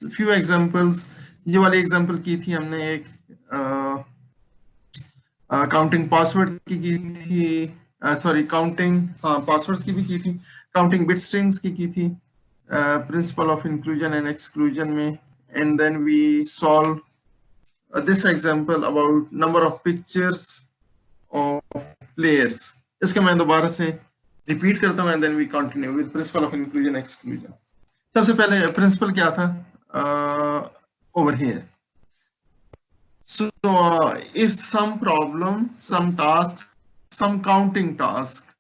Few examples, ये वाली example की थी हमने एक काउंटिंग पासवर्ड की थी, सॉरी काउंटिंग पासवर्ड्स की भी की थी, काउंटिंग बिट स्ट्रिंग्स की थी, principle of inclusion and exclusion में, and then we solve this example about number of pictures of players. इसके मैं दोबारा से रिपीट करता हूँ and then we continue with principle of inclusion exclusion. सबसे पहले प्रिंसिपल क्या था over here. So if some problem, some tasks, some counting task,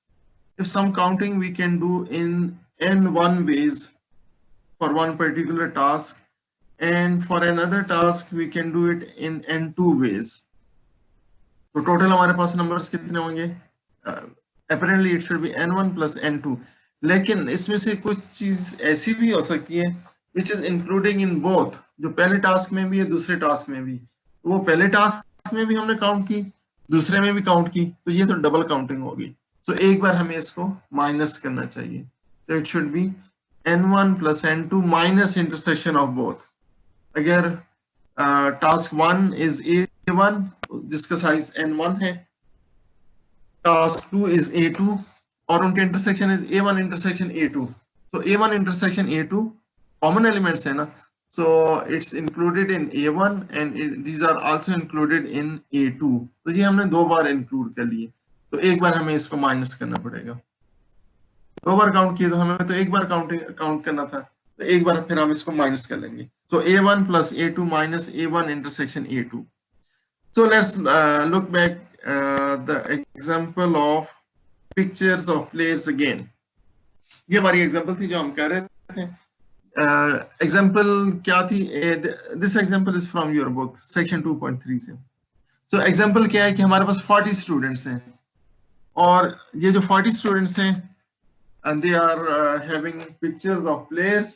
if some counting we can do in n1 ways for one particular task, and for another task we can do it in n2 ways. तो total हमारे पास numbers कितने होंगे? Apparently it should be n1 plus n2, लेकिन इसमें से कुछ चीज ऐसी भी हो सकती है which is including in both, जो पहले टास्क में भी है दूसरे टास्क में भी, तो वो पहले टास्क में भी हमने काउंट की, दूसरे में भी काउंट की, तो ये तो डबल काउंटिंग होगी. सो एक बार हमें इसको माइनस करना चाहिए, तो it should be n1 plus n2 minus intersection of both. अगर टास्क 1 इज a1 जिसका साइज n1 है, टास्क 2 इज a2 और उनके intersection is a1 intersection a2, तो a1 intersection a2 common elements है ना, so it's included in a1 and these are also included in a2, तो ये हमने दो बार इंक्लूड कर लिए, तो एक बार हमें इसको माइनस करना पड़ेगा. दो बार काउंट किए तो हमें तो एक बार काउंट करना था, तो एक बार फिर हम इसको माइनस कर लेंगे. So a1 plus a2 minus a1 intersection a2. So let's look back the example of pictures of players again. ये हमारी एग्जांपल थी जो हम कर रहे थे. एग्जांपल क्या थी? This example is from your book section 2.3 से. सो एग्जांपल क्या है कि हमारे पास 40 स्टूडेंट्स हैं, और ये जो 40 स्टूडेंट्स हैं and they are having pictures of players.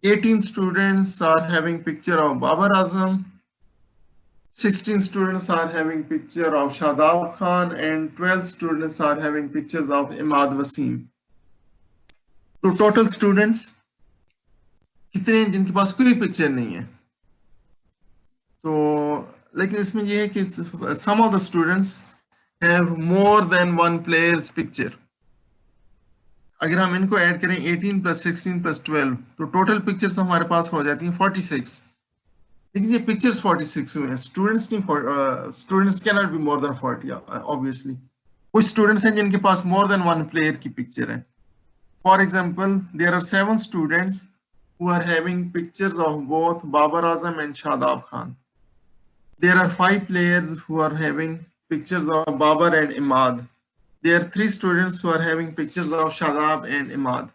18 students are having picture of Babar Azam, 16 students are having picture of Shadab Khan, and 12 students are having pictures of Imad Wasim. तो total students कितने हैं जिनके पास कोई picture नहीं है? तो लेकिन इसमें ये है कि some of the students have more than one players picture. अगर हम इनको ऐड करें 18 plus 16 plus 12, तो टोटल पिक्चर्स हमारे पास हो जाती हैं 46. लेकिन ये पिक्चर्स 46 हुए हैं, स्टूडेंट्स नहीं. Students can not be more than 40 obviously. कुछ स्टूडेंट्स हैं जिनके पास मोर देन वन प्लेयर की पिक्चर है. For example there are 7 students who are having pictures of both Babar Azam and Shadab Khan. There are 5 players who are having pictures of Babar and Imad. There are 3 students who are having pictures of Shadab and Imad.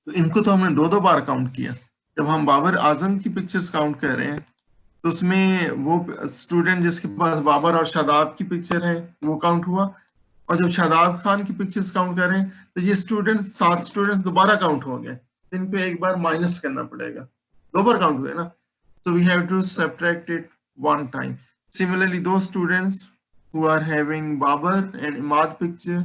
तो इनको तो हमने दो बार count किया. जब हम बाबर आजम की पिक्चर्स काउंट कर रहे हैं तो उसमें वो स्टूडेंट जिसके पास बाबर और शादाब की पिक्चर है वो काउंट हुआ, और जब शादाब खान की पिक्चर्स काउंट कर रहे हैं तो ये 7 स्टूडेंट्स दोबारा काउंट हो गए, इनको एक बार माइनस करना पड़ेगा. दो बार काउंट हुए ना, so we have to subtract it one time. Similarly, those students who are having Babar and Imad picture,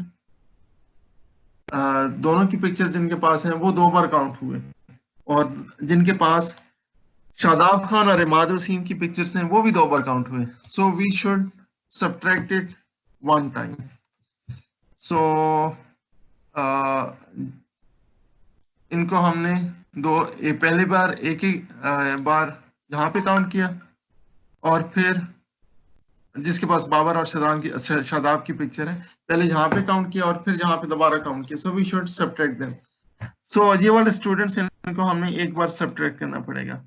दोनों की पिक्चर्स जिनके पास हैं वो दो बार काउंट हुए, और जिनके पास शादाब खान और इमाद वसीम की पिक्चर्स हैं वो भी दो बार काउंट हुए. So we should subtract it one time. So इनको हमने पहली बार एक ही बार यहाँ पे काउंट किया, और फिर जिसके पास बाबर और शादाब की पिक्चर है पहले यहाँ पे काउंट किया और फिर यहाँ पे दोबारा काउंट किया. So we should subtract them. So ये वाले स्टूडेंट्स इनको हमें एक बार सब्ट्रैक्ट करना पड़ेगा.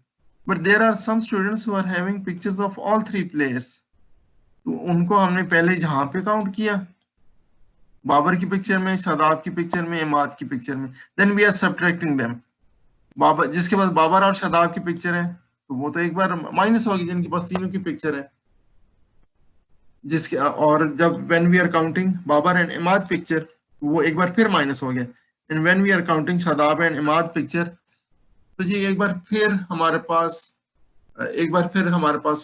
But there are some students who are having pictures of all 3 players, तो उनको हमने पहले यहाँ पे काउंट किया, बाबर की पिक्चर में, शादाब की पिक्चर में, इमाद की पिक्चर में, then we are subtracting them. Babar जिसके पास बाबर और शादाब की पिक्चर है तो वो तो एक बार माइनस होगी जिनके पास तीनों की पिक्चर है, जिसके और जब when we are counting Babar and Imad picture वो एक बार फिर माइनस हो गया. And when we are counting Shadab and Imad picture तो ये एक बार फिर हमारे पास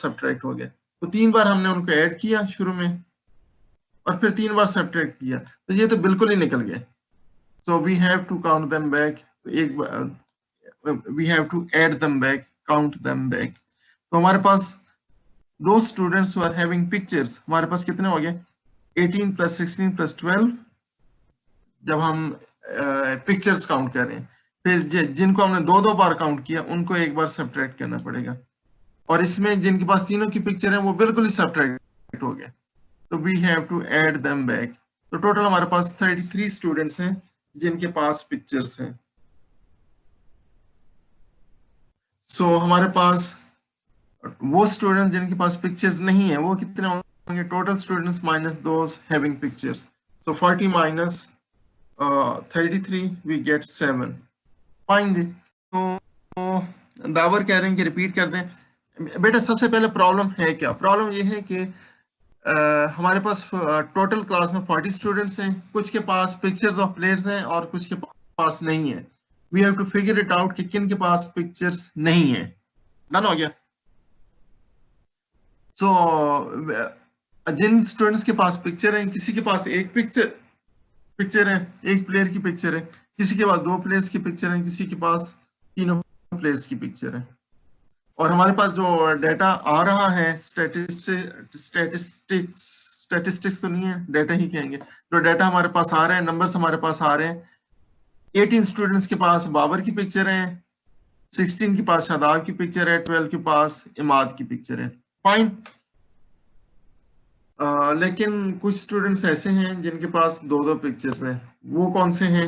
सब्ट्रैक्ट हो गया. तो 3 बार हमने उनको ऐड किया शुरू में और फिर 3 बार सब्ट्रैक्ट किया, तो ये तो बिल्कुल ही निकल गए. So we have to count them back. एक बार we have to add them back, count them back. तो हमारे पास those students who are having pictures, हमारे पास कितने हो गए? 18 plus 16 plus 12 जब हम पिक्चर्स काउंट कर रहे हैं, फिर जिनको हमने दो बार काउंट किया उनको एक बार सब्ट्रैक्ट करना पड़ेगा, और इसमें जिनके पास तीनों की पिक्चर है वो बिल्कुल ही सब्ट्रैक्ट हो गए, तो we have to add them back. तो टोटल हमारे पास 33 स्टूडेंट्स हैं जिनके पास पिक्चर्स हैं। सो हमारे पास वो स्टूडेंट जिनके पास पिक्चर्स नहीं है वो कितने होंगे? Total students minus those having pictures. So 40 minus 33 we get 7। Fine जी। तो दावर कह रहे हैं कि रिपीट कर दें। बेटा सबसे पहले प्रॉब्लम है क्या? प्रॉब्लम ये है कि हमारे पास टोटल क्लास में 40 स्टूडेंट्स हैं, कुछ के पास पिक्चर्स ऑफ प्लेयर्स हैं और कुछ के पास नहीं है। We have to figure it out कि किन के पास पिक्चर्स नहीं है। डन हो गया? सो जिन स्टूडेंट्स के पास पिक्चर है, किसी के पास एक पिक्चर है, एक प्लेयर की पिक्चर है, किसी के पास दो प्लेयर्स की पिक्चर है, किसी के पास तीनों प्लेयर्स की पिक्चर है, और हमारे पास जो डाटा आ रहा है स्टैटिस्टिक्स तो नहीं है, डाटा ही कहेंगे, जो डाटा हमारे पास आ रहे हैं, नंबर्स हमारे पास आ रहे हैं। 18 स्टूडेंट्स के पास बाबर की पिक्चर है, 16 के पास शादाब की पिक्चर है, 12 के पास इमाद की पिक्चर है। फाइन। लेकिन कुछ स्टूडेंट्स ऐसे हैं जिनके पास दो पिक्चर्स हैं। वो कौन से हैं?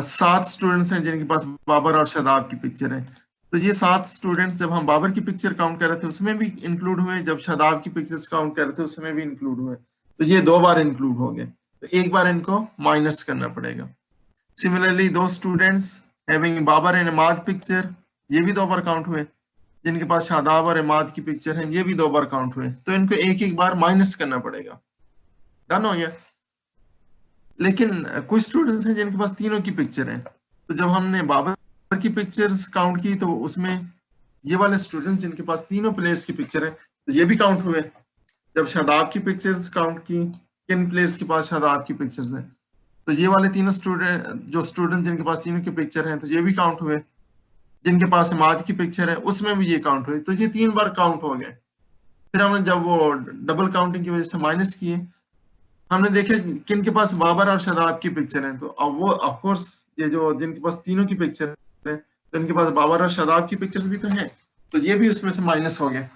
7 स्टूडेंट्स हैं जिनके पास बाबर और शादाब की पिक्चर है। तो ये 7 स्टूडेंट्स जब हम बाबर की पिक्चर काउंट कर रहे थे उसमें भी इंक्लूड हुए, जब शादाब की पिक्चर्स काउंट कर रहे थे उसमें भी इंक्लूड हुए, तो ये 2 बार इंक्लूड हो गए, तो एक बार इनको माइनस करना पड़ेगा। सिमिलरली दो students having Babar and Imad picture, ये भी 2 बार काउंट हुए। जिनके पास शादाब और इमाद की पिक्चर है ये भी 2 बार काउंट हुए, तो इनको एक बार माइनस करना पड़ेगा। डन हो गया? लेकिन कुछ स्टूडेंट्स हैं जिनके पास तीनों की पिक्चर है, तो जब हमने बाबर की पिक्चर्स काउंट की तो उसमें ये वाले स्टूडेंट्स जिनके पास तीनों प्लेयर्स की पिक्चर है तो ये भी काउंट हुए। जब शादाब की पिक्चर्स काउंट की, किन प्लेयर्स के पास शादाब की पिक्चर्स हैं, तो ये वाले तीनों स्टूडेंट जिनके पास तीनों की पिक्चर है तो ये भी काउंट हुए। जिनके पास इमाद की पिक्चर है उसमें भी ये काउंट हुए, तो ये 3 बार काउंट हो गए। फिर हमने जब वो डबल काउंटिंग की वजह से माइनस किए, हमने देखे किन के पास बाबर और शादाब की पिक्चर है, तो अब वो ऑफ कोर्स ये जो जिनके पास तीनों की पिक्चर है तो इनके पास बाबर और शादाब की पिक्चर्स भी तो हैं, तो ये भी उसमें से माइनस हो गए।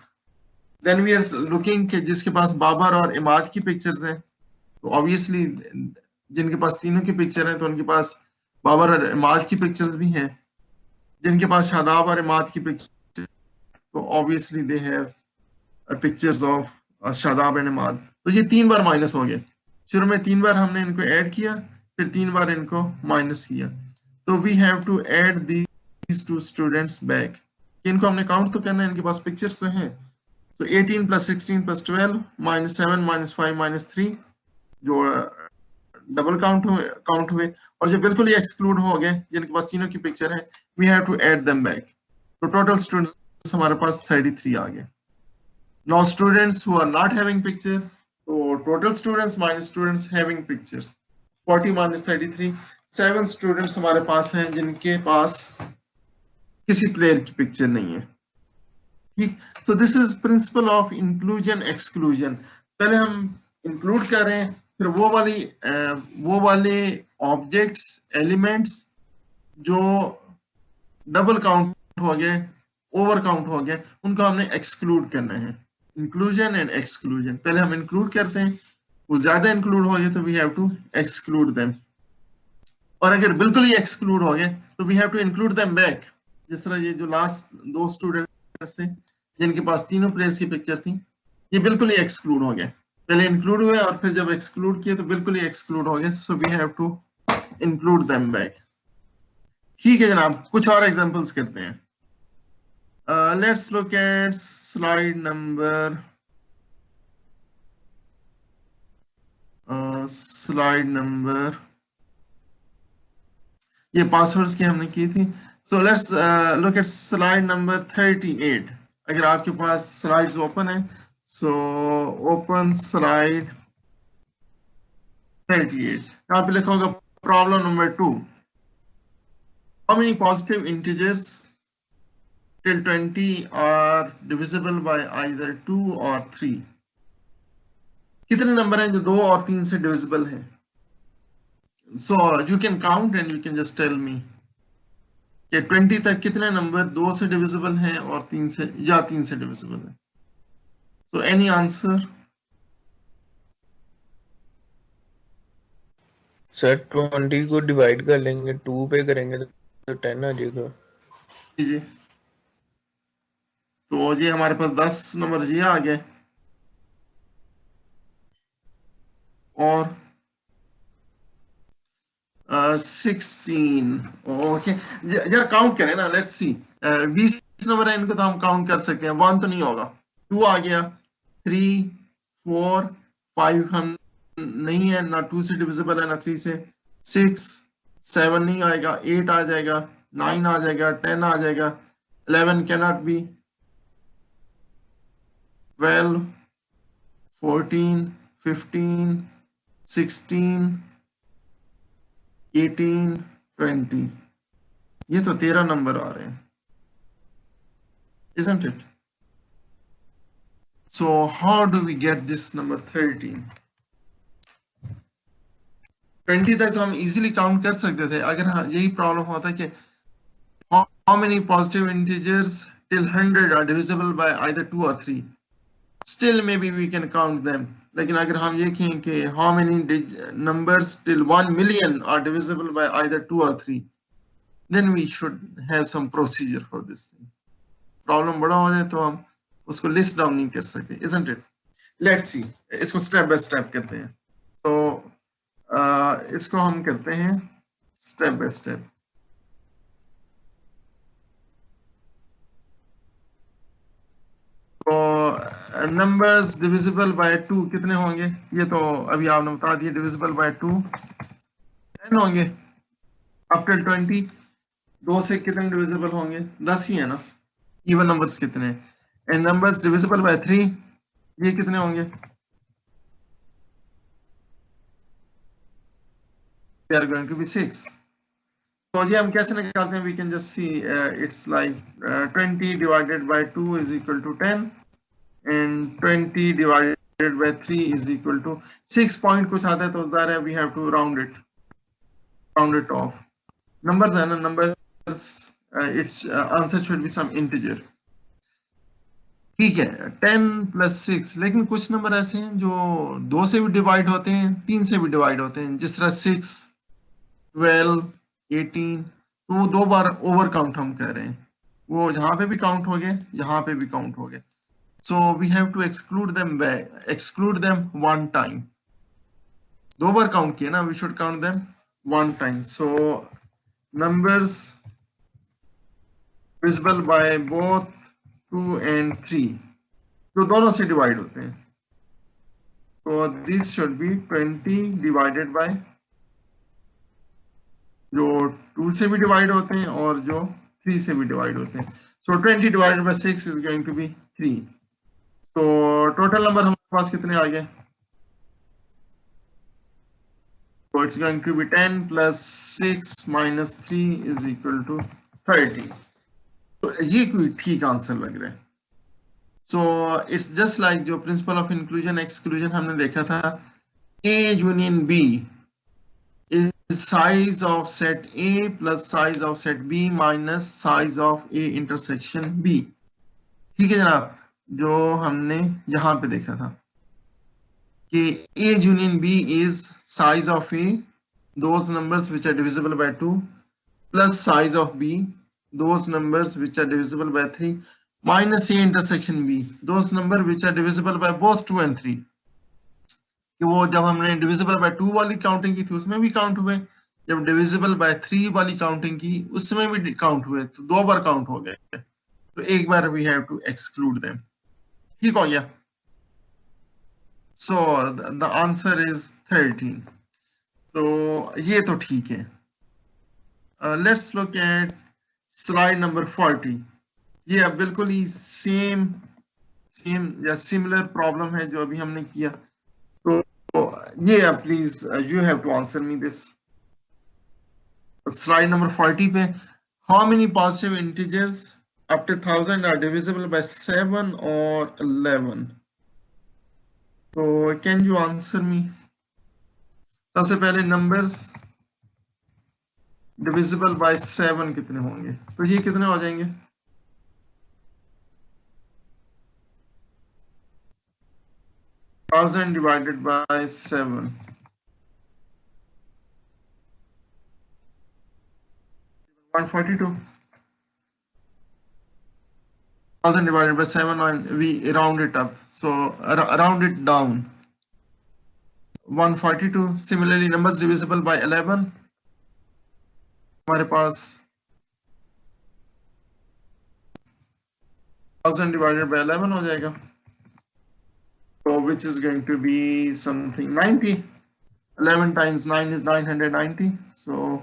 देन वी आर लुकिंग कि जिसके पास बाबर और इमाद की पिक्चर्स हैं, तो ऑब्वियसली जिनके पास तीनों की पिक्चर है तो उनके पास बाबर और इमाद की पिक्चर्स भी हैं। जिनके पास शादाब और इमाद की पिक्चर, तो obviously they have pictures of Shadab and Imad. तो ये 3 बार माइनस हो गए। शुरू में 3 बार हमने इनको ऐड किया, फिर 3 बार इनको माइनस किया, तो we have to add these 2 students back. इनको हमने काउंट तो करना है, इनके पास पिक्चर्स तो हैं। तो 18 plus 16 plus 12 minus 7 minus 5 minus 3 जो डबल काउंट हुए, और जो बिल्कुल ही एक्सक्लूड हो गए जिनके पास तीनों की पिक्चर है, we have to add them back. तो टोटल स्टूडेंट्स हमारे पास 33 आ गए। Now students who are not having picture, तो total students minus students having pictures, 40 minus 33, 7 students हमारे पास हैं जिनके पास किसी प्लेयर की पिक्चर नहीं है। ठीक। So this is principal of inclusion exclusion. पहले हम इंक्लूड कर रहे हैं, फिर वो वाले ऑब्जेक्ट्स एलिमेंट्स जो डबल काउंट हो गए, ओवर काउंट हो गए, उनको हमने एक्सक्लूड करना है। इंक्लूजन एंड एक्सक्लूजन, पहले हम इंक्लूड करते हैं, वो ज्यादा इंक्लूड हो गए तो we have to exclude them, और अगर बिल्कुल ही एक्सक्लूड हो गए तो we have to include them back. जिस तरह ये जो लास्ट 2 स्टूडेंट्स थे जिनके पास तीनों प्लेयर्स की पिक्चर थी, ये बिल्कुल ही एक्सक्लूड हो गए। पहले इंक्लूड हुए और फिर जब एक्सक्लूड किए तो बिल्कुल ही एक्सक्लूड हो गए, so we have to include them back. ठीक है जनाब, कुछ और एग्जांपल्स करते हैं। Let's look at slide number ये पासवर्ड्स की हमने की थी। So let's look at slide number 38। अगर आपके पास स्लाइड्स ओपन है, सो ओपन स्लाइड 38। यहाँ पे लिखा होगा problem number 2। How many positive integers till 20 are divisible by either 2 or 3? कितने नंबर हैं जो 2 और 3 से divisible हैं? So you can count and you can just tell me कि 20 तक कितने नंबर 2 से divisible हैं और 3 से या 3 से divisible हैं? So any answer? सर 20 को डिवाइड कर लेंगे 2 पे करेंगे तो 10 आ जाएगा जी तो ये हमारे पास 10 नंबर ये आ गए और 16 ओके जरा काउंट करें ना लेट्स सी 20 नंबर है इनको तो हम काउंट कर सकते हैं 1 तो नहीं होगा 2 आ गया 3 4 5 हम नहीं है ना 2 से डिविजिबल है ना 3 से 6 7 नहीं आएगा 8 आ जाएगा 9 आ जाएगा 10 आ जाएगा 11 कैनॉट बी 12 14 15 16 18 20 ये तो 13 नंबर आ रहे हैं isn't it? So how do we get this number 13? 20 तक तो हम easily count कर सकते थे अगर यही प्रॉब्लम होता कि how many positive integers till 100 are divisible by either 2 or 3. Still maybe we can count them. लेकिन अगर हम ये कहें कि how many numbers till 1 million are divisible by either 2 or 3, then we should have some procedure for this thing. Problem बड़ा हो जाए तो हम उसको लिस्ट डाउन नहीं कर सकते isn't it? Let's see इसको स्टेप बाय स्टेप करते हैं तो इसको हम करते हैं स्टेप बाय स्टेप तो नंबर्स डिविजिबल बाय 2 कितने होंगे ये तो अभी आपने बता दिया डिविजिबल बाय 2 10 होंगे अप टिल 20 2 से कितने डिविजिबल होंगे 10 ही है ना इवन नंबर्स कितने एंड नंबर्स डिविजिबल बाय 3 ये कितने होंगे they are going to be 6 तो ये हम कैसे निकालते हैं we can just see it's like 20 divided by 2 is equal to 10 and 20 divided by 3 is equal to 6 point कुछ आता है तो ज़ाहिर है we have to round it off numbers है ना numbers its answer should be some integer ठीक है 10 plus 6 लेकिन कुछ नंबर ऐसे हैं जो 2 से भी डिवाइड होते हैं 3 से भी डिवाइड होते हैं जिस तरह 6 12 18 तो वो 2 बार ओवर काउंट हम कर रहे हैं वो जहां पे भी काउंट हो गए यहाँ पे भी काउंट हो गए so we have to exclude them one time 2 बार काउंट किए ना we should count them one time so numbers divisible by both 2 and 3 जो दोनों से डिवाइड होते हैं तो this should be 20 divided by जो 2 से भी डिवाइड होते हैं और जो 3 से भी डिवाइड होते हैं so 20 divided by 6 is going to be 3 so total number हमारे पास कितने आ गए so it's going to be 10 plus 6 minus 3 is equal to 30 तो ये कोई ठीक आंसर लग रहा है so it's just like जो principle of inclusion exclusion हमने देखा था A union B is size of set A plus size of set B minus size of A intersection B ठीक है जनाब जो हमने यहाँ पे देखा था कि A union B is size of A those numbers which are divisible by 2 plus size of B those numbers which are divisible by 3 minus A intersection B those numbers which are divisible by both 2 and 3 कि वो जब हमने divisible by 2 वाली counting की थी उसमें भी count हुए जब divisible by 3 वाली काउंटिंग की उसमें भी काउंट हुए तो 2 बार काउंट हो गए तो एक बार we have to exclude them ठीक हो गया so the answer is 13 तो ये तो ठीक है let's look at slide number 40 ये अब बिल्कुल ही सेम या सिमिलर प्रॉब्लम है जो अभी हमने किया तो ये अब please you have to answer me this slide number 40 पे how many positive integers up to 1000 are divisible by 7 or 11? So can you answer me? सबसे पहले numbers divisible by 7 कितने होंगे? तो ये कितने हो जाएंगे? 1000 divided by 7. 142. 1000 divided by 7 and we round it up. So round it down. 142. Similarly, numbers divisible by 11. हमारे पास 1000 divided by 11 हो जाएगा. So which is going to be something 90. 11 times 9 is 990. So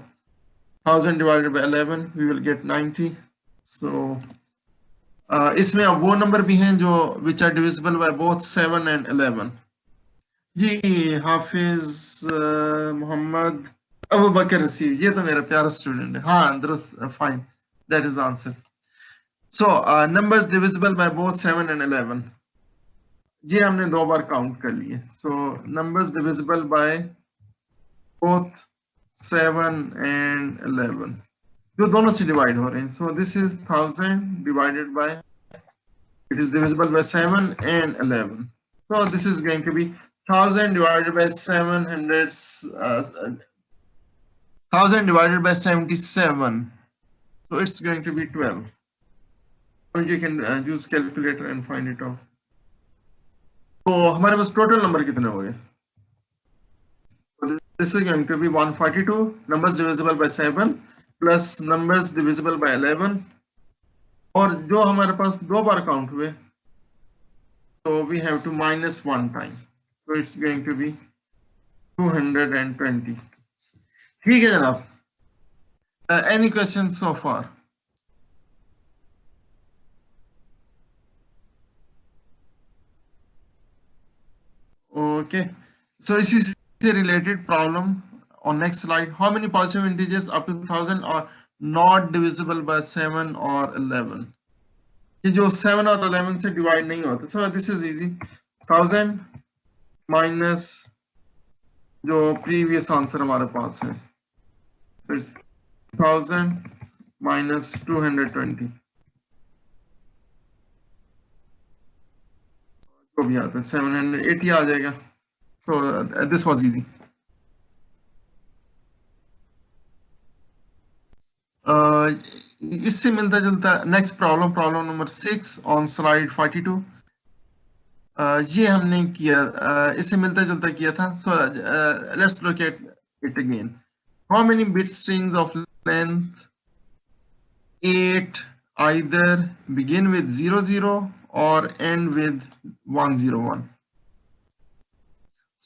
1000 divided by 11 we will get 90. So इसमें अब वो number भी हैं जो which are divisible by both 7 and 11. जी हाफिज मोहम्मद अबू बकर रसीफ, ये तो मेरा प्यारा स्टूडेंट है. हाँ दुरुस्त, fine, that is the answer. So numbers divisible by both 7 and 11. जी हमने 2 बार काउंट कर लिए. So numbers divisible by both 7 and 11 जो दोनों से डिवाइड हो रहे हैं. So this is 1000 divided by, it is divisible by 7 and 11. So this is going to be 1000 divided by 700, 1000 divided by 77. So it's going to be 12. So you can use calculator and find it out. तो हमारे पास total number कितने हो गए? This is going to be 142 numbers divisible by 7 plus numbers divisible by 11. और जो हमारे पास 2 बार count हुए, so we have to minus 1 time. So it's going to be 220. ठीक है जनाब. Any questions so far? Okay. So इसी से related problem on next slide. How many positive integers up to 1000 are not divisible by 7 or 11? ये जो 7 और 11 से divide नहीं होते. So this is easy. 1000 minus जो previous answer हमारे पास है. So it's 1000 minus 220. को भी आता है 780 आ जाएगा. So this was easy. इससे मिलता जुलता next problem, problem number 6 on slide 42. ये हमने किया, इससे मिलता जुलता किया था. सो let's look at it again. How many bit strings of length 8 either begin with 00 or end with 101?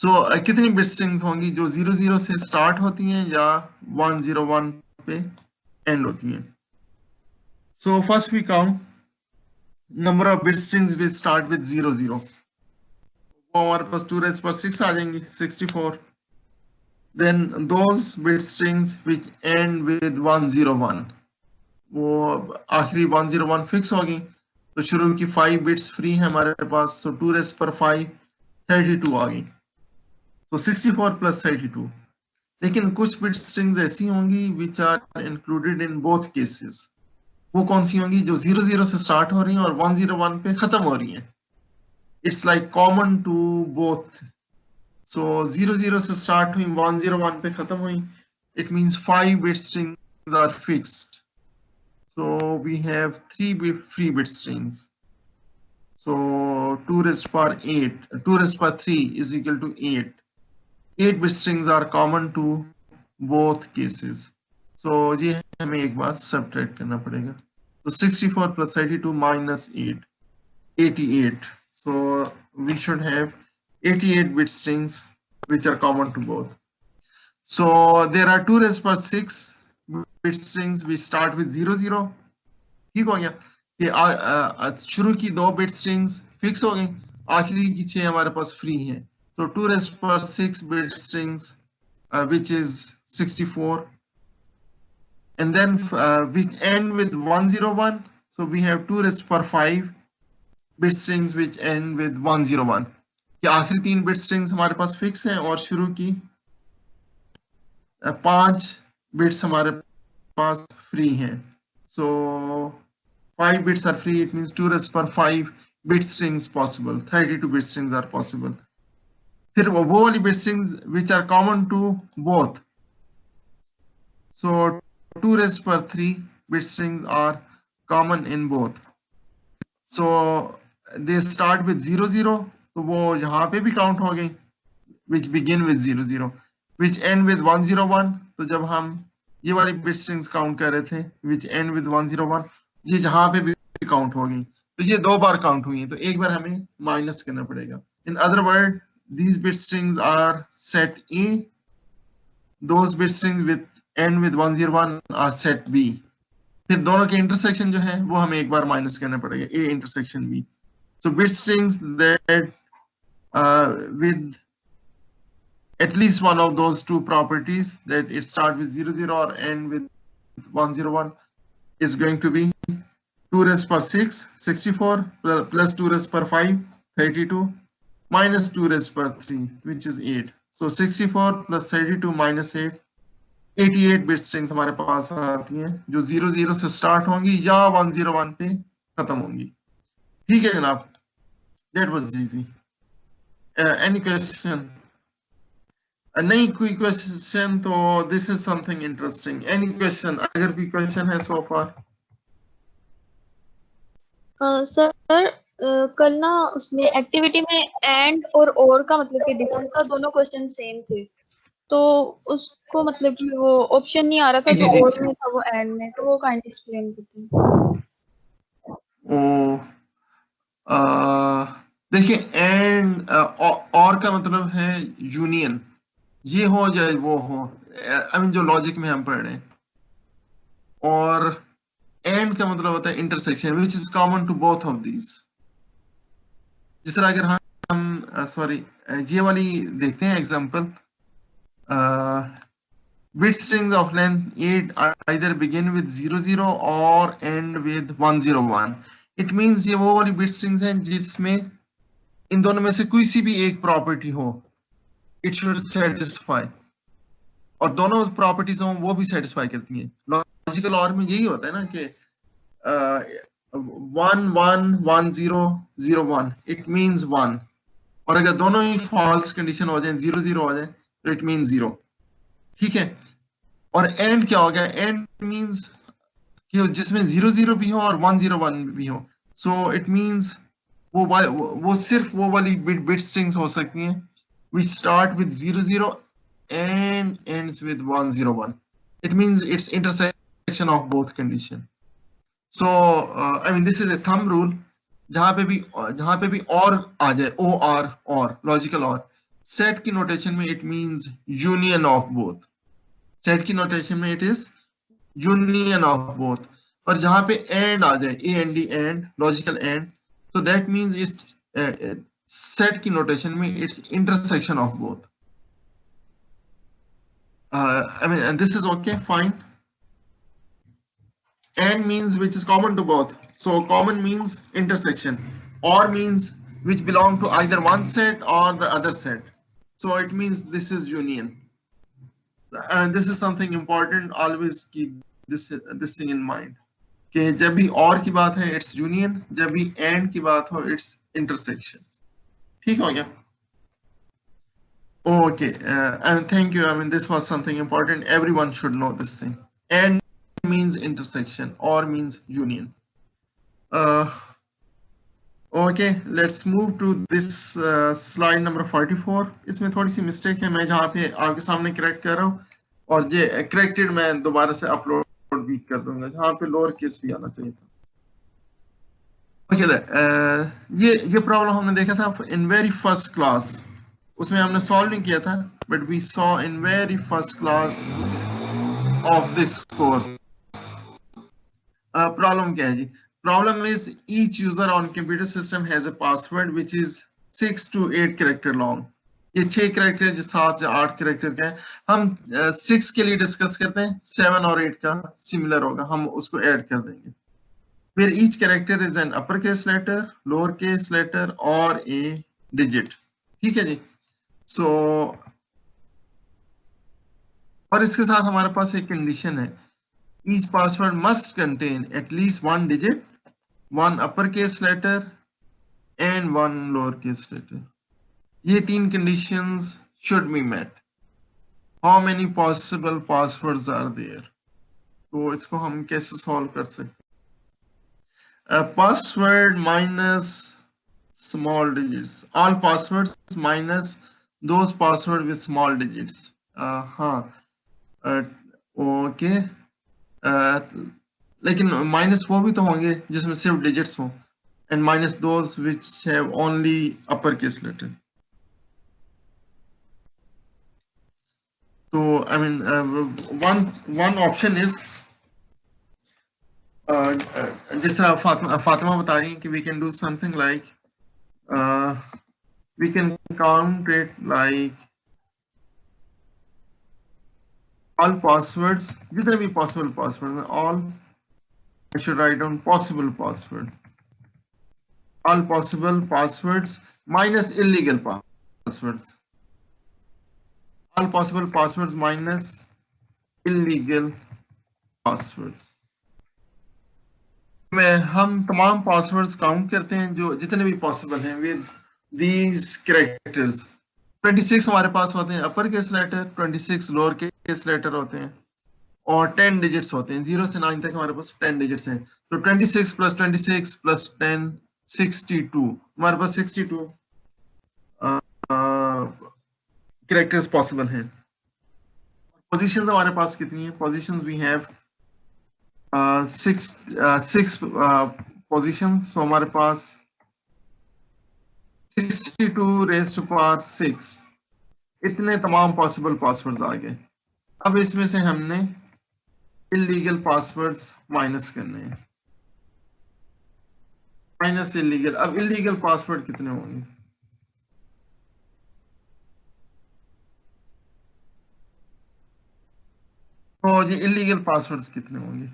So कितनी बिट स्ट्रिंग्स होंगी जो 00 से स्टार्ट होती हैं या 101 पे एंड होती हैं? So first we count number of bit strings will start with 00. वो हमारे पास 2 raised पर 6 आ जाएंगी, 64. Then those bit strings which end with 101, वो आखिरी 101 फिक्स होगी. तो शुरू की 5 बिट्स फ्री है हमारे पास. So 2 raised पर 5 32 आ गई. So 64 plus 32. लेकिन कुछ बिट स्ट्रिंग्स ऐसी होंगी which are included in both cases. वो कौन सी होंगी? जो 00 से स्टार्ट हो रही हैं और 101 पे खत्म हो रही हैं. It's like common to both. So 00 से स्टार्ट हुई, 101 पे खत्म हुई. It means 5 bit strings are fixed. So we have 3 free bit strings. So 2 raised per 8, 2 raised per 3 is equal to 8. 8 bit strings are common to both cases. So जी हमें एक बार subtract करना पड़ेगा. So 64 plus 32 minus 8, 88. So we should have 88 bit strings which are common to both. So there are 2 raised per 6 bit strings. We start with 00. ठीक हो गया कि शुरू की 2 bit strings फिक्स हो गई, आखिरी की 6 हमारे पास फ्री हैं. So 2 raised per 6 bit strings which is 64. and then which end with 101. So we have 2 raised to power 5 bit strings which end with 101. ये आखिरी 3 bit strings हमारे पास फिक्स हैं और शुरू की 5 bits हमारे पास फ्री हैं. So 5 bits are free. It means 2 raised to power 5 bit strings possible. 32 bit strings are possible. फिर वो वाली bit strings which are common to both. So 2 raised to power 3 bit strings are common in both. So they start with 00, तो वो यहाँ पे भी count हो गई, which begin with 00, which end with 101. तो जब हम ये वाली bit strings काउंट कर रहे थे which end with 101, ये जहाँ पे भी काउंट हो गई, तो ये 2 बार काउंट हुई है, तो एक बार हमें माइनस करना पड़ेगा. In other words, these bit strings are set A, those bit strings with end with 101 are set B. फिर दोनों के इंटरसेक्शन जो है वो हमें एक बार माइनस करना पड़ेगा, A intersection B. So bit strings that with at least one of those two properties, that it start with 00 or end with 101, is going to be 2 raised to power 6, 64, plus 2 raised to power 5, 32, minus 2 raised to power 3, which is 8. So 64 plus 32 minus 8, 88 bit strings हमारे पास आती हैं जो 00 से start होंगी या 101 पे खत्म होंगी. ठीक है जनाब, that was easy. Any question? नहीं कोई क्वेश्चन तो this is something interesting. Any question? अगर कोई क्वेश्चन है so far? सर कल ना उसमें एक्टिविटी में एंड और का मतलब कि डिफरेंस था, दोनों क्वेश्चन सेम थे, तो उसको मतलब कि वो ऑप्शन नहीं आ रहा था जो और में था वो एंड में, तो वो काइंडली एक्सप्लेन करते हैं. देखिए एंड और का मतलब है यूनियन, ये हो जाए वो हो, आई मीन जो लॉजिक में हम पढ़ रहे हैं, और एंड का मतलब होता है intersection which is common to both of these. जिस तरह अगर हम सॉरी ये वाली देखते हैं example, bit strings of length 8 either begin with 00 or end with 101. It means ये वो वाली bit strings हैं जिसमें इन दोनों में से कोई सी भी एक प्रॉपर्टी हो, it should satisfy, और दोनों प्रॉपर्टीज हों वो भी सेटिस्फाई करती हैं. लॉजिकल और में यही होता है ना कि 1 1 1 0 0 1 इट मींस 1, और अगर दोनों ही फॉल्स कंडीशन हो जाए 0 0 हो जाए तो इट मींस 0. ठीक है, और एंड क्या हो गया, एंड मींस कि जिसमें 0 0 भी हो और 1 0 1 भी हो. सो इट मींस वो सिर्फ वो वाली बिट स्ट्रिंग्स हो सकती हैं which start with 0 0 and ends with 101. It means it's intersection of both condition. So I mean this is a thumb rule. जहाँ पे भी और आ जाए or logical or, set की notation में it means union of both. Set की notation में it is union of both. और जहाँ पे and आ जाए and and logical and, so that means it's set की notation में it's intersection of both. I mean, and this is okay, fine. And means which is common to both. So common means intersection, or means which belong to either one set or the other set. So it means this is union. And this is something important. Always keep this thing in mind. कि जब भी और की बात है it's union, जब भी and की बात हो it's intersection. ठीक हो गया? Okay, and thank you. I mean, this was something important. Everyone should know this thing. And means intersection, or means union. Okay, let's move to this slide number 44. इसमें थोड़ी सी mistake है, मैं जहाँ पे आपके सामने करेक्ट कर रहा हूँ, और ये करेक्टेड मैं दोबारा से अपलोड भी कर दूंगा, जहाँ पे लोअर केस भी आना चाहिए था. Okay, ये प्रॉब्लम हमने देखा था in very first class. उसमें हमने सॉल्व नहीं किया था, but we saw in very first class of this course. Problem क्या है जी? Problem is each user on computer system has a password which is 6 to 8 character long. ये 6 character जो 7 से 8 कैरेक्टर का है, हम 6 के लिए डिस्कस करते हैं, 7 और 8 का सिमिलर होगा, हम उसको ऐड कर देंगे। फिर each character is an upper case letter, lower case letter और ए डिजिट, ठीक है जी। सो और इसके साथ हमारे पास एक कंडीशन है, each password must contain at least 1 digit, 1 upper case letter and 1 lower case letter. ये 3 conditions should be met. How many possible passwords are there? तो इसको हम कैसे सॉल्व कर सकते हैं? Password minus small digits. All passwords minus those password with small digits. हाँ, okay, लेकिन माइनस वो भी तो होंगे जिसमें सिर्फ डिजिट्स हो, and minus those which have only uppercase letter. So I mean, one option is जिस तरह फातिमा बता रही है कि we can do something like we can count it like all passwords, जितने भी possible passwords हैं, all, I should write down possible password, all possible passwords minus illegal passwords, all possible passwords minus illegal passwords में हम तमाम passwords count करते हैं जो जितने भी पॉसिबल हैं विद दीज कैरेक्टर्स। 26 हमारे पास होते हैं upper case letter, 26 lower case letter होते हैं और 10 डिजिट्स होते हैं, 0 से 9 तक हमारे पास 10 डिजिट्स हैं। तो 26 प्लस 26 प्लस 10 62, हमारे पास 62 कैरेक्टर्स पॉसिबल हैं। पोजीशंस हमारे पास कितनी है? Positions we have six positions, so हमारे पास 62 raised to power 6 इतने तमाम पॉसिबल पासवर्ड्स आ गए। अब इसमें से हमने इलीगल पासवर्ड्स माइनस करने हैं, माइनस इलीगल। अब इलीगल पासवर्ड कितने होंगे? तो ये इलीगल पासवर्ड्स कितने होंगे?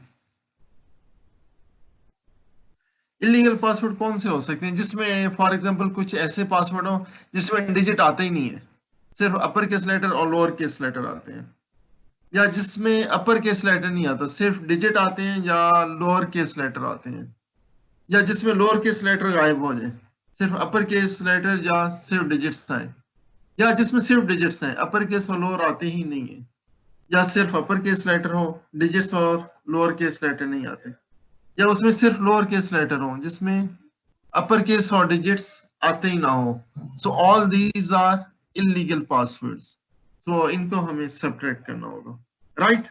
इलीगल पासवर्ड कौन से हो सकते हैं? जिसमें फॉर एग्जांपल कुछ ऐसे पासवर्ड हो जिसमें डिजिट आता ही नहीं है, सिर्फ अपर केस लेटर और लोअर केस लेटर आते हैं, या जिसमें अपर केस लेटर नहीं आता, सिर्फ डिजिट आते हैं या लोअर केस लेटर आते हैं, या जिसमें लोअर केस लेटर गायब हो जाए, सिर्फ अपर केस लेटर या सिर्फ डिजिट्स आए, या जिसमें सिर्फ डिजिट्स हैं, अपर केस और लोअर आते ही नहीं है, या सिर्फ अपर केस लेटर हो, डिजिट्स और लोअर केस लेटर नहीं आते, या उसमें सिर्फ लोअर केस लेटर हो जिसमें अपर केस और डिजिट्स आते ही ना हो। So all these are illegal passwords, so इनको हमें सब्ट्रैक्ट करना होगा, right?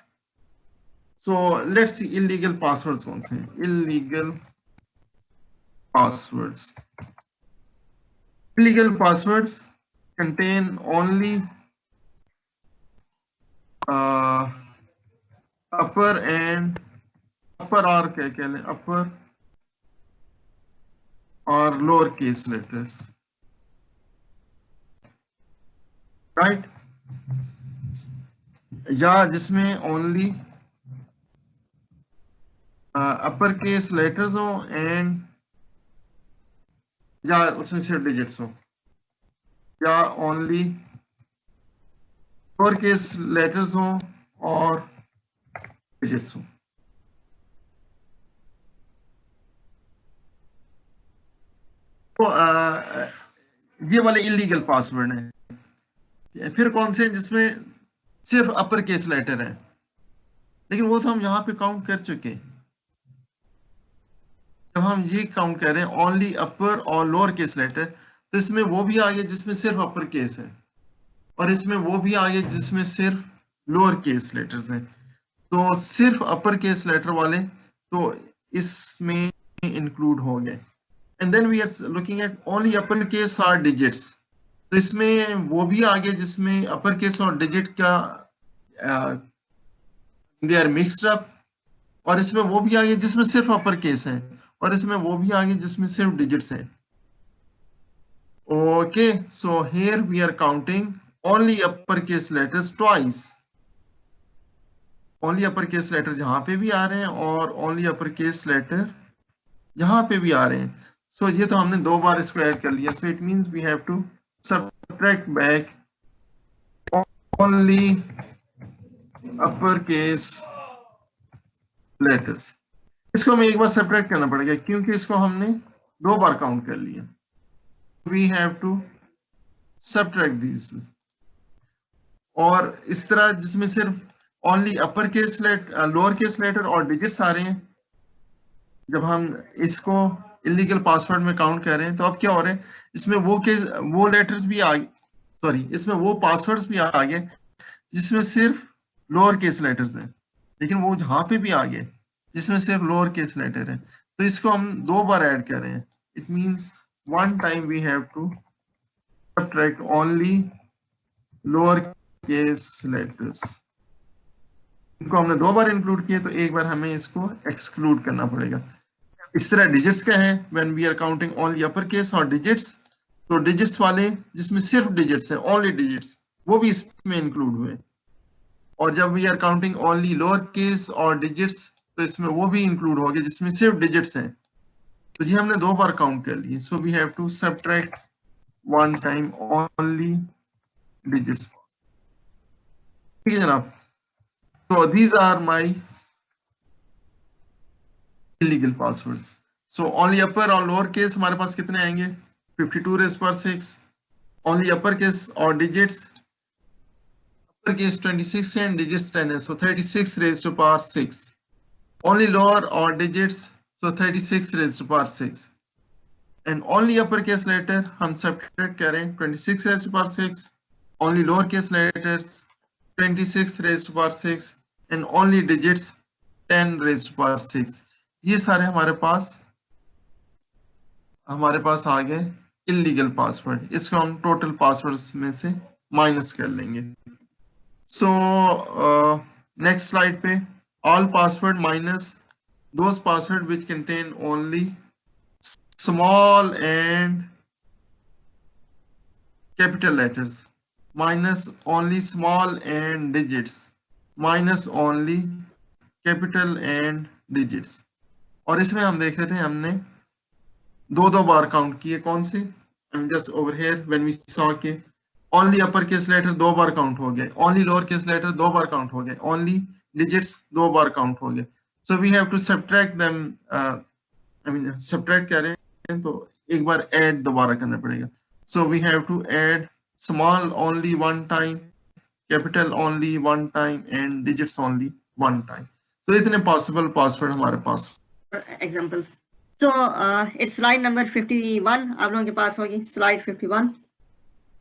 So let's see illegal passwords कौन से हैं। Illegal passwords, illegal passwords contain only upper and upper और क्या कह लें, अपर और लोअर केस लेटर्स, राइट? या जिसमें ओनली अपर केस लेटर्स हो एंड या उसमें सिर्फ डिजिट्स हो, या ओनली लोअर केस लेटर्स हो और डिजिट्स हो। तो ये वाले इलीगल पासवर्ड हैं। फिर कौन से हैं जिसमें सिर्फ अपर केस लेटर है, लेकिन वो तो हम यहाँ पे काउंट कर चुके। जब हम ये काउंट कर रहे हैं ओनली अपर और लोअर केस लेटर, तो इसमें वो भी आ गया जिसमें सिर्फ अपर केस है, और इसमें वो भी आ गया जिसमें सिर्फ लोअर केस लेटर्स हैं। तो सिर्फ अपर केस लेटर वाले तो इसमें इंक्लूड हो गए। And then we are looking at only uppercase or digits. तो इसमें वो भी आ गया जिसमें uppercase और digit का they are mixed up, और इसमें वो भी आ गया जिसमें सिर्फ uppercase है, और इसमें वो भी आ गया जिसमें सिर्फ digits है। Okay, so here we are counting only uppercase letters twice. Only uppercase letter जहां पे भी आ रहे हैं और only uppercase letter यहाँ पे भी आ रहे हैं. So ये तो हमने 2 बार इसको ऐड कर लिया. So it means we have to subtract back only uppercase letters. इसको हमें एक बार सब्ट्रैक्ट करना पड़ेगा क्योंकि इसको हमने 2 बार काउंट कर लिया. We have to subtract these. और इस तरह जिसमें सिर्फ only upper case letter, lower case letter और डिजिट्स आ रहे हैं, जब हम इसको इलीगल पासवर्ड में काउंट कर रहे हैं तो अब क्या हो रहा है, इसमें वो लेटर्स भी आ गए, सॉरी इसमें वो पासवर्ड्स भी आ गए जिसमें सिर्फ लोअर केस लेटर्स हैं, लेकिन वो जहां पे भी आ गए जिसमें सिर्फ लोअर केस लेटर है, तो इसको हम 2 बार ऐड कर रहे हैं. It means one time we have to subtract only lower case letters. इनको हमने 2 बार इंक्लूड किए तो एक बार हमें इसको एक्सक्लूड करना पड़ेगा. इस तरह डिजिट्स का है, when we are counting only upper case और डिजिट्स, तो डिजिट्स वाले जिसमें सिर्फ डिजिट्स है, ओनली डिजिट्स, वो भी इसमें इंक्लूड हुए. और जब we are counting only lower case और डिजिट्स, तो इसमें वो भी इंक्लूड हो गए जिसमें सिर्फ डिजिट्स हैं. तो ये हमने 2 बार काउंट कर लिए. So we have to subtract one time only digits. ठीक है जनाब. So these are my illegal passwords. So only upper और lower case हमारे पास कितने आएंगे? 52 raised to power 6. Only upper case और digits, upper case 26 and digits 10 है. So 36 raised to power 6. Only lower और digits, so 36 raised to power 6. And only uppercase letter हम subtract करें 26 raised to power 6. Only lowercase letters 26 raised to power 6. And only digits 10 raised to power 6. ये सारे हमारे पास आ गए illegal password. इसको हम total passwords में से माइनस कर लेंगे. सो नेक्स्ट स्लाइड पे, all password minus those password which contain only small and capital letters, minus only small and digits, minus only capital and digits. और इसमें हम देख रहे थे हमने 2 बार काउंट किए. कौन से? just over here when we saw के only upper case letter 2 बार काउंट हो गए, only lower case letter 2 बार काउंट हो गए, only digits 2 बार काउंट हो गए. So we have to subtract them. subtract करें तो एक बार add दोबारा करना पड़ेगा. So we have to add small only 1 time, capital only 1 time and digits only 1 time. So इतने possible password हमारे पास. Examples. So it's slide number 51. आप लोगों के पास होगी slide 51.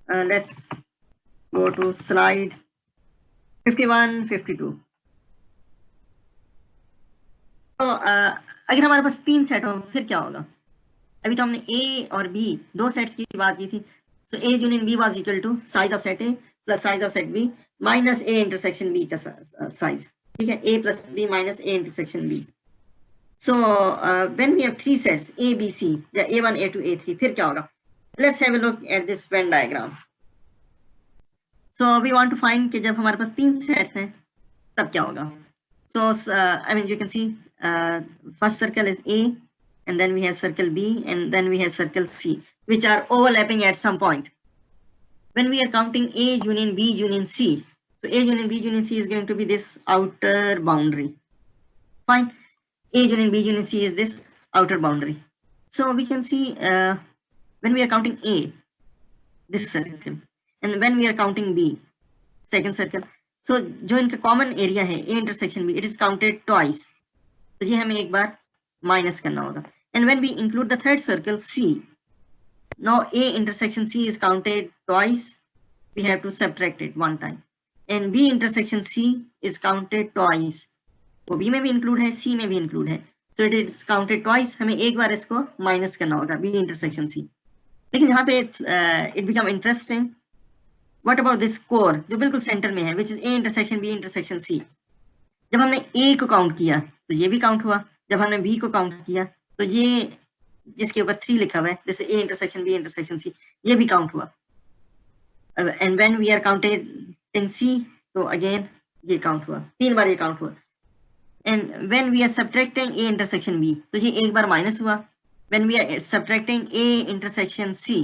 Let's go to slide 51, 52. तो अगर हमारे पास 3 सेट हो फिर क्या होगा? अभी तो हमने A और B 2 सेट्स की बात की थी. So A union B was equal to size of set A plus size of set B minus A intersection B का size. ठीक है, A plus B minus A intersection B. So when we have 3 sets A, B, C, या A1, A2, A3, फिर क्या होगा? Let's have a look at this Venn diagram. So we want to find कि जब हमारे पास 3 sets हैं तब क्या होगा? So I mean you can see first circle is A, and then we have circle B, and then we have circle C, which are overlapping at some point. When we are counting A union B union C, so A union B union C is going to be this outer boundary. Fine. A union B union C is this outer boundary. So we can see when we are counting A, this circle, and when we are counting B, second circle. So जो इनका common area है A intersection B, it is counted twice. तो ये हमें एक बार minus करना होगा. And when we include the third circle C, now A intersection C is counted twice. We have to subtract it 1 time. And B intersection C is counted twice. वो B में भी include है, C में भी include है. So it is counted twice. हमें एक बार इसको minus करना होगा B intersection C. लेकिन यहाँ पे it become interesting. What about this core जो बिल्कुल center में है, which is A intersection B intersection C. जब हमने A को count किया तो ये भी count हुआ. जब हमने B को count किया तो ये जिसके ऊपर 3 लिखा हुआ है, जैसे A intersection B intersection C, ये भी काउंट हुआ। And when we are counting C, तो अगेन ये काउंट हुआ, 3 बार ये काउंट हुआ। And when we are subtracting A intersection B, तो ये एक बार माइनस हुआ। When we are subtracting A intersection C,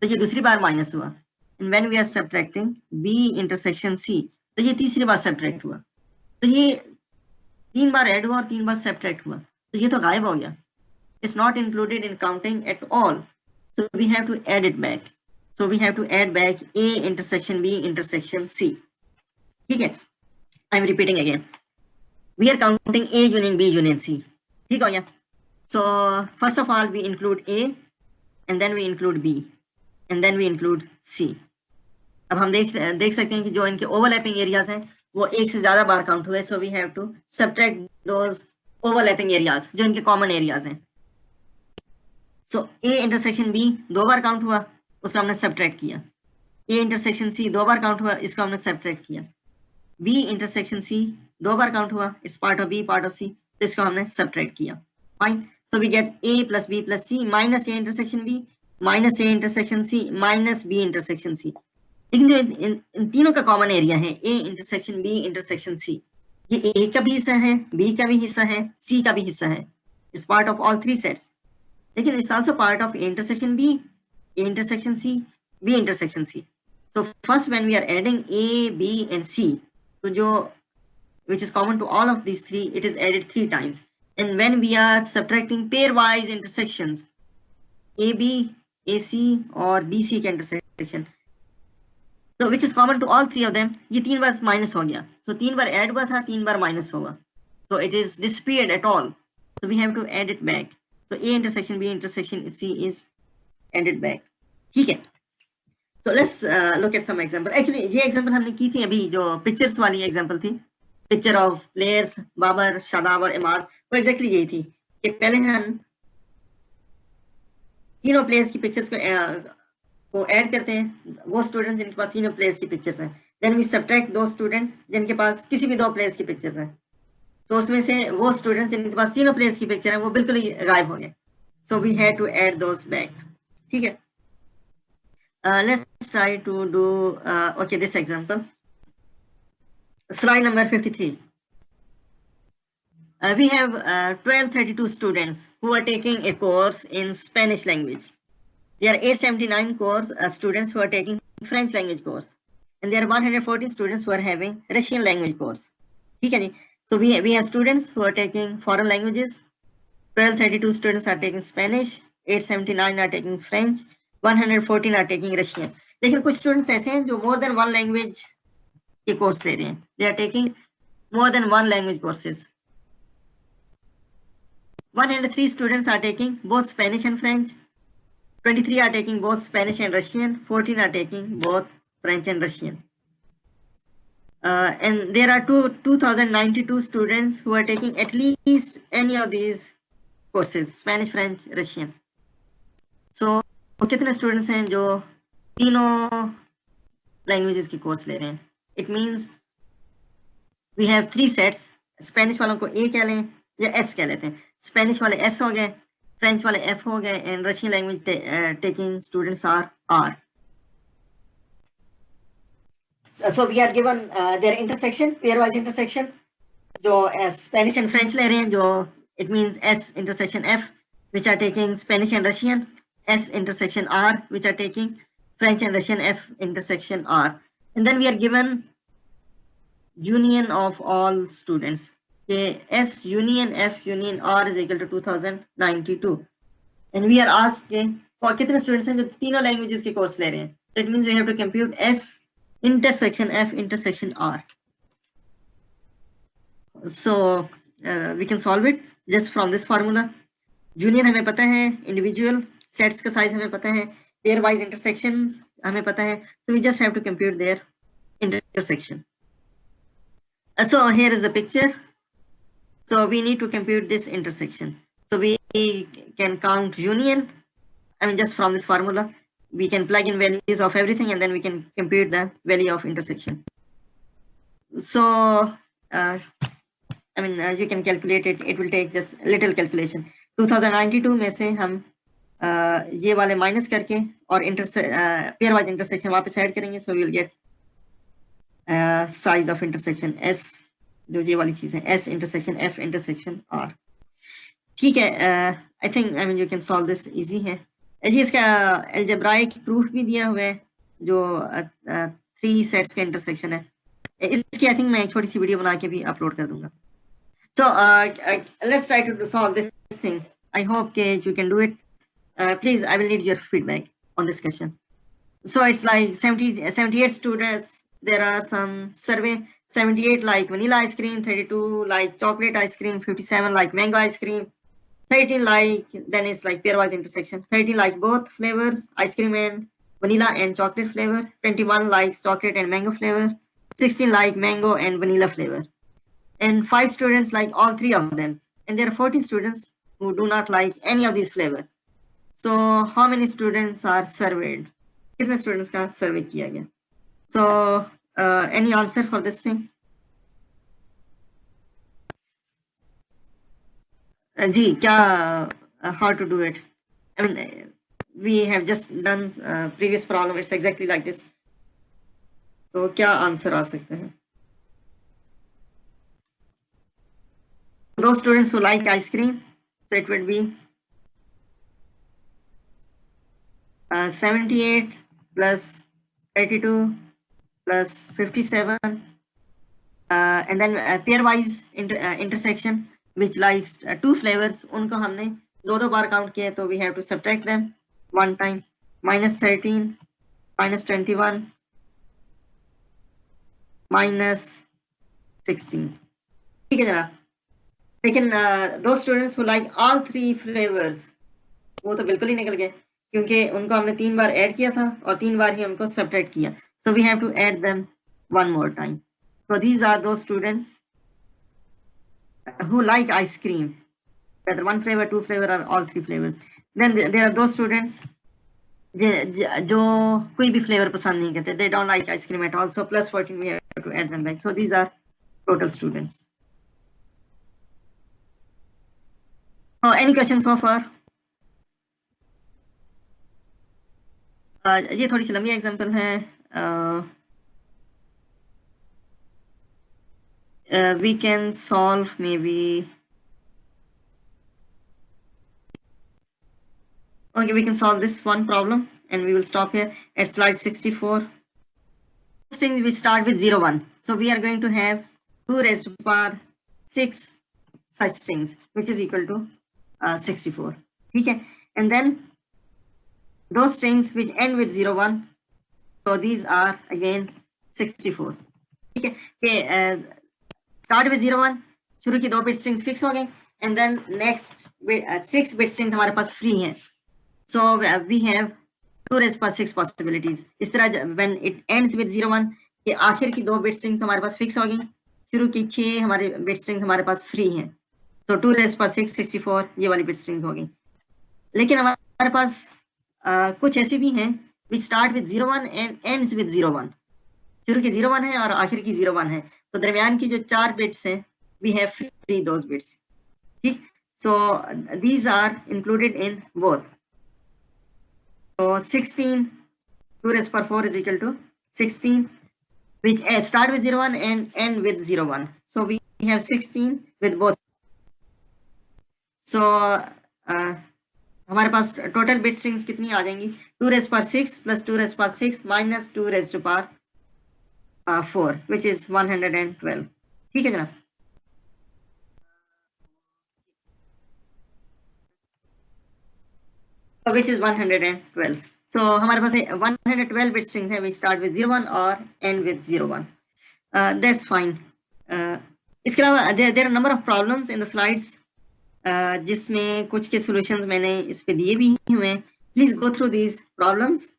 तो ये दूसरी बार माइनस हुआ। And when we are subtracting B intersection C, तो ये तीसरी बार सब्ट्रैक्ट हुआ। तो ये 3 बार ऐड हुआ और 3 बार सब्ट्रैक्ट हुआ, तो ये तो गायब हो गया। It's not included in counting at all, so we have to add it back. So we have to add back A intersection B intersection C. ठीक है, I'm repeating again. We are counting A union B union C. ठीक हो गया? So first of all we include A, and then we include B, and then we include C. अब हम देख सकते हैं कि जो इनके ओवरलैपिंग एरियाज हैं वो एक से ज्यादा बार काउंट हुए, so we have to subtract those overlapping areas जो इनके कॉमन एरियाज हैं। सो A इंटरसेक्शन B 2 बार काउंट हुआ, उसको हमने सब्ट्रैक्ट किया। A इंटरसेक्शन C 2 बार काउंट हुआ, इसको हमने सब्ट्रैक्ट किया। B इंटरसेक्शन C 2 बार काउंट हुआ, it's part of B part of C, तो इसको हमने सब्ट्रैक्ट किया। Fine, so we get A plus B plus C minus A intersection B minus A intersection C minus B intersection C। लेकिन जो इन तीनों का कॉमन एरिया है A intersection B intersection C, ये A का भी हिस्सा है, B का भी हिस्सा है, C का भी हिस्सा है, it's part of all 3 sets. लेकिन it's also part of A intersection B, A intersection C, B intersection C. So first when we are adding A, B and C, so जो which is common to all of these 3, it is added 3 times. And when we are subtracting pairwise intersections, AB, AC और BC का intersection, so which is common to all 3 of them, ये 3 बार minus हो गया। So 3 बार add हुआ था, 3 बार minus होगा, so it is disappeared at all. So we have to add it back. So A intersection B intersection C is added back. ठीक है, so let's look at some example. Actually ये example हमने की थी अभी, जो pictures वाली example थी, picture of players Babar, Shadab और इमाद, वो exactly यही थी कि पहले हम तीनों players की pictures को add करते हैं, वो students जिनके पास तीनों players की pictures हैं, then we subtract those students जिनके पास किसी भी 2 players की pictures हैं, तो उसमें से वो स्टूडेंट्स जिनके पास तीनों प्लेयर्स की पिक्चर है वो बिल्कुल ही गायब हो गए, so we had to add those back. ठीक है, let's try to do okay this example, slide number 53। We have 1232 students who are taking a course in Spanish language. There are 879 students who are taking French language course, and there are 114 students who are having Russian language course. ठीक है जी, so we have students who are taking foreign languages. 1232 students are taking Spanish, 879 are taking French, 114 are taking Russian. लेकिन कुछ students ऐसे हैं जो more than one language के course ले रहे हैं, they are taking more than one language courses. 103 students are taking both Spanish and French, 23 are taking both Spanish and Russian, 14 are taking both French and Russian. And there are 2092 students who are taking at least any of these courses, Spanish, French, Russian. So कितने students हैं जो तीनों languages की course ले रहे हैं? It means we have 3 sets. Spanish वालों को A कह लें या S कह लेते हैं, Spanish वाले S हो गए, French वाले F हो गए, and Russian language taking students are R. So we are given their intersection, pairwise intersection, जो Spanish and French ले रहे हैं, जो it means S intersection F, which are taking Spanish and Russian, S intersection R, which are taking French and Russian, F intersection R. And then we are given union of all students. Okay, S union F union R is equal to 2092. And we are asked for कितने students हैं जो तीनों languages के course ले रहे हैं. That means we have to compute S intersection F intersection R. So we can solve it just from this formula. Union हमें पता है, individual sets का size हमें पता है, pairwise intersections हमें पता है, so we just have to compute their intersection. So here is the picture. So we need to compute this intersection. So we can count union, I mean just from this formula. We can plug in values of everything and then we can compute the value of intersection. So I mean you can calculate it, it will take just little calculation. 2092 में से हम ये वाले minus करके और pairwise intersection वापस add करेंगे, so we will get size of intersection S, जो ये वाली चीज है, S intersection F intersection R। ठीक है, I think I mean you can solve this, easy है जी। इसका अलजेब्राइक प्रूफ भी दिया हुआ है, जो 3 सेट्स का इंटरसेक्शन है। इसकी आई थिंक मैं एक छोटी सी वीडियो बना के भी अपलोड कर दूंगा। So let's try to solve this thing. I hope के you can do it. Please, I will need your feedback on this question. So it's like 78 students. There are some survey. 78 like vanilla ice cream, 32 like chocolate ice cream, 57 like mango ice cream, 13 like, then it's like pairwise intersection. 13 like both flavors, ice cream and vanilla and chocolate flavor. 21 likes chocolate and mango flavor. 16 like mango and vanilla flavor. And 5 students like all 3 of them. And there are 14 students who do not like any of these flavor. So how many students are surveyed? कितने students का survey किया गया? So any answer for this thing? जी, क्या how to do it? I mean, we have just done previous problem. It's exactly like this. तो क्या answer आ सकते हैं? Those students who like ice cream, so it would be 78 plus 82 plus 57, and then pairwise intersection which likes 2 flavors, उनको हमने दो बार count किए, तो we have to subtract them one time. minus 13 minus 21 minus 16. ठीक है जरा। लेकिन those students who like all 3 flavors, वो तो बिल्कुल ही निकल गए, क्योंकि उनको हमने 3 बार ऐड किया था और 3 बार ही हमको सब्ट्रैक्ट किया। So we have to add them one more time. So these are those students who like ice cream, whether 1 flavor, 2 flavor or all 3 flavors. Then there are those students जो कोई भी flavor पसंद नहीं करते, they don't like ice cream at all. So plus 14 we have to add them back. So these are total students. Oh, any questions so far? ये थोड़ी सी लंबी example है। we can solve maybe, okay, we can solve this one problem and we will stop here at slide 64. Things we start with 0 1, so we are going to have 2 raised to the power 6 such strings, which is equal to 64. ठीक है, and then those strings which end with 0 1, so these are again 64. ठीक है, कि start with 0 1, शुरू की 2 bit strings fix हो गए, and then next 6 bit strings हमारे पास free हैं. So we have 2 raised to 6 possibilities. इस तरह when it ends with 0 1, कि आखिर की 2 bit strings हमारे पास fix हो गई, शुरू की 6 हमारे bit strings हमारे पास free हैं. So 2 raised to 6 64 ये वाली bit strings हो गई. लेकिन हमारे पास कुछ ऐसे भी हैं which start with 0 1 and ends with 0 1. शुरू की 0 1 है और आखिर की 0 1 है, तो दरमियान की जो 4 बिट्स हैं we have free those bits. ठीक, so these are included in both. So 16 2 raised to 4 is equal to 16, which start with 0 1 and end with 0 1. So we have 16 with both. So हमारे पास टोटल बिट स्ट्रिंग्स कितनी आ जाएंगी? 2 raised to 6 plus 2 raised to 6 minus 2 raised to 4, which is 112. ठीक है जनाब, which is 112. So हमारे पास 112 bit strings है, we start with 0 1 और end with 0 1. That's fine. इसके अलावा there are number of problems in the slides, जिसमें कुछ के solutions मैंने इस पे दिए भी हुए हैं. Please go through these problems